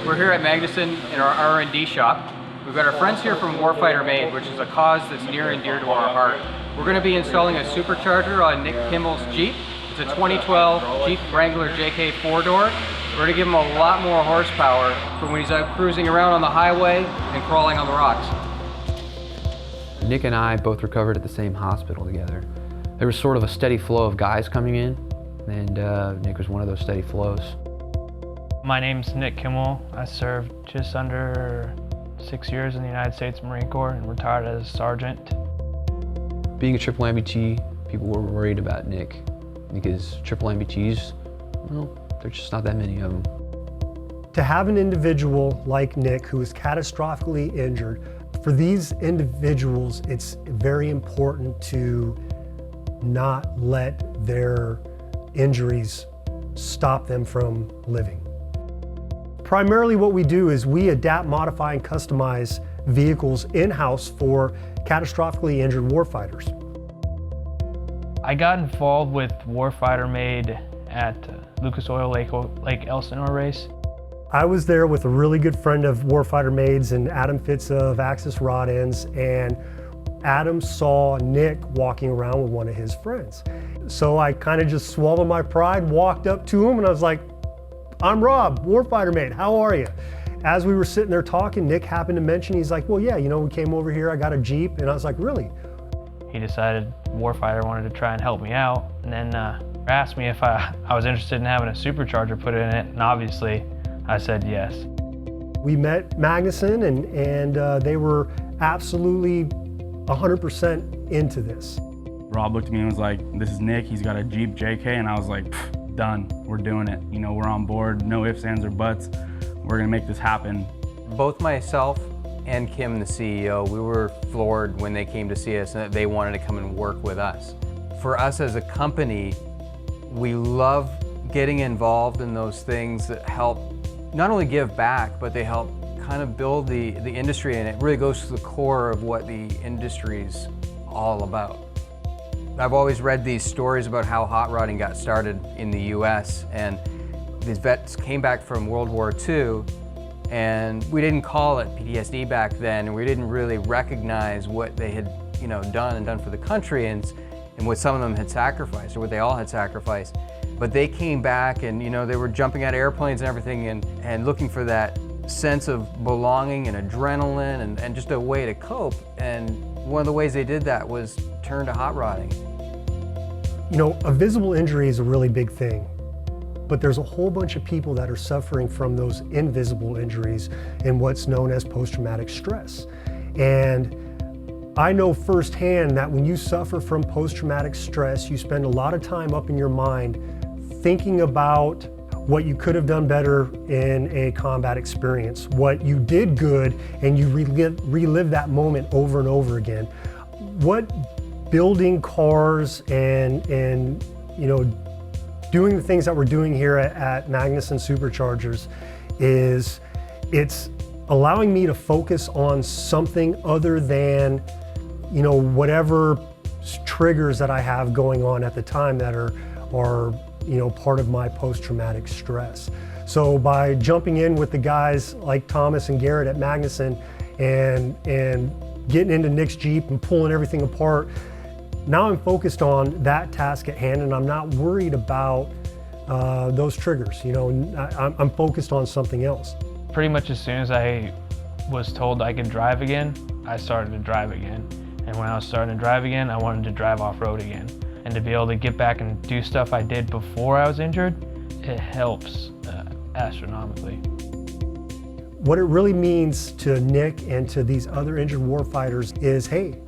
We're here at Magnuson in our R&D shop. We've got our friends here from Warfighter Made, which is a cause that's near and dear to our heart. We're going to be installing a supercharger on Nick Kimmel's Jeep. It's a 2012 Jeep Wrangler JK 4-door. We're going to give him a lot more horsepower for when he's out cruising around on the highway and crawling on the rocks. Nick and I both recovered at the same hospital together. There was sort of a steady flow of guys coming in, and Nick was one of those steady flows. My name's Nick Kimmel. I served just under 6 years in the United States Marine Corps and retired as a sergeant. Being a triple amputee, people were worried about Nick because triple amputees, well, there's just not that many of them. To have an individual like Nick who is catastrophically injured, for these individuals, it's very important to not let their injuries stop them from living. Primarily what we do is we adapt, modify, and customize vehicles in-house for catastrophically injured warfighters. I got involved with Warfighter Made at Lucas Oil Lake Elsinore race. I was there with a really good friend of Warfighter Made's and Adam Fitz of Axis Rod Ends, and Adam saw Nick walking around with one of his friends. So I kind of just swallowed my pride, walked up to him, and I was like, "I'm Rob, Warfighter Made, how are you?" As we were sitting there talking, Nick happened to mention, he's like, "Well, yeah, you know, we came over here, I got a Jeep," and I was like, "Really?" He decided Warfighter wanted to try and help me out, and then asked me if I was interested in having a supercharger put in it, and obviously I said yes. We met Magnuson, and they were absolutely 100% into this. Rob looked at me and was like, "This is Nick, he's got a Jeep JK," and I was like, "Done, we're doing it. You know, we're on board, no ifs, ands, or buts. We're gonna make this happen." Both myself and Kim, the CEO, we were floored when they came to see us and that they wanted to come and work with us. For us as a company, we love getting involved in those things that help not only give back, but they help kind of build the industry, and it really goes to the core of what the industry's all about. I've always read these stories about how hot rodding got started in the US, and these vets came back from World War II, and we didn't call it PTSD back then, and we didn't really recognize what they had, you know, done for the country, and what some of them had sacrificed, or what they all had sacrificed. But they came back, and you know, they were jumping out of airplanes and everything, and looking for that sense of belonging and adrenaline and just a way to cope. And one of the ways they did that was turn to hot rodding. You know, a visible injury is a really big thing, but there's a whole bunch of people that are suffering from those invisible injuries in what's known as post-traumatic stress. And I know firsthand that when you suffer from post-traumatic stress, you spend a lot of time up in your mind thinking about what you could have done better in a combat experience, what you did good, and you relive that moment over and over again. What building cars and you know, doing the things that we're doing here at Magnuson Superchargers is, it's allowing me to focus on something other than, you know, whatever triggers that I have going on at the time that are you know, part of my post-traumatic stress. So by jumping in with the guys like Thomas and Garrett at Magnuson and getting into Nick's Jeep and pulling everything apart, now I'm focused on that task at hand, and I'm not worried about those triggers. You know, I'm focused on something else. Pretty much as soon as I was told I could drive again, I started to drive again. And when I was starting to drive again, I wanted to drive off-road again. And to be able to get back and do stuff I did before I was injured, it helps astronomically. What it really means to Nick and to these other injured warfighters is, hey,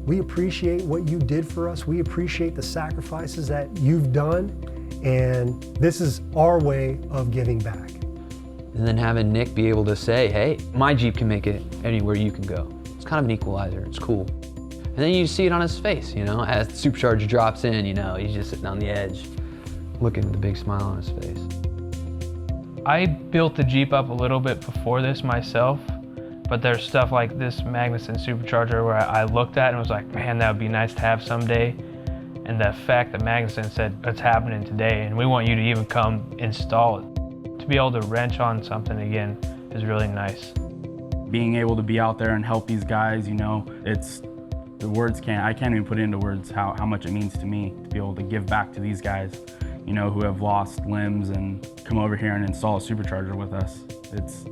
we appreciate what you did for us. We appreciate the sacrifices that you've done, and this is our way of giving back. And then having Nick be able to say, "Hey, my Jeep can make it anywhere you can go." It's kind of an equalizer, it's cool. And then you see it on his face, you know, as the supercharger drops in, you know, he's just sitting on the edge, looking with a big smile on his face. I built the Jeep up a little bit before this myself, but there's stuff like this Magnuson supercharger where I looked at and was like, man, that would be nice to have someday. And the fact that Magnuson said, it's happening today, and we want you to even come install it. To be able to wrench on something again is really nice. Being able to be out there and help these guys, you know, I can't even put into words how much it means to me to be able to give back to these guys, you know, who have lost limbs and come over here and install a supercharger with us. It's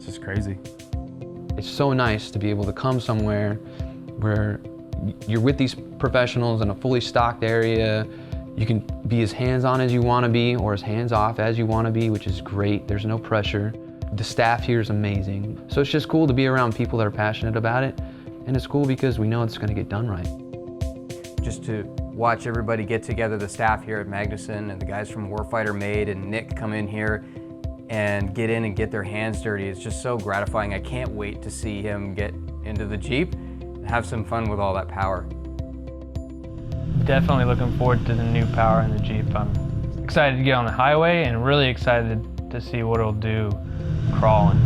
just crazy. It's so nice to be able to come somewhere where you're with these professionals in a fully stocked area. You can be as hands-on as you want to be or as hands-off as you want to be, which is great. There's no pressure. The staff here is amazing. So it's just cool to be around people that are passionate about it. And it's cool because we know it's going to get done right. Just to watch everybody get together, the staff here at Magnuson and the guys from Warfighter Made and Nick come in here and get in and get their hands dirty. It's just so gratifying. I can't wait to see him get into the Jeep and have some fun with all that power. Definitely looking forward to the new power in the Jeep. I'm excited to get on the highway and really excited to see what it'll do crawling.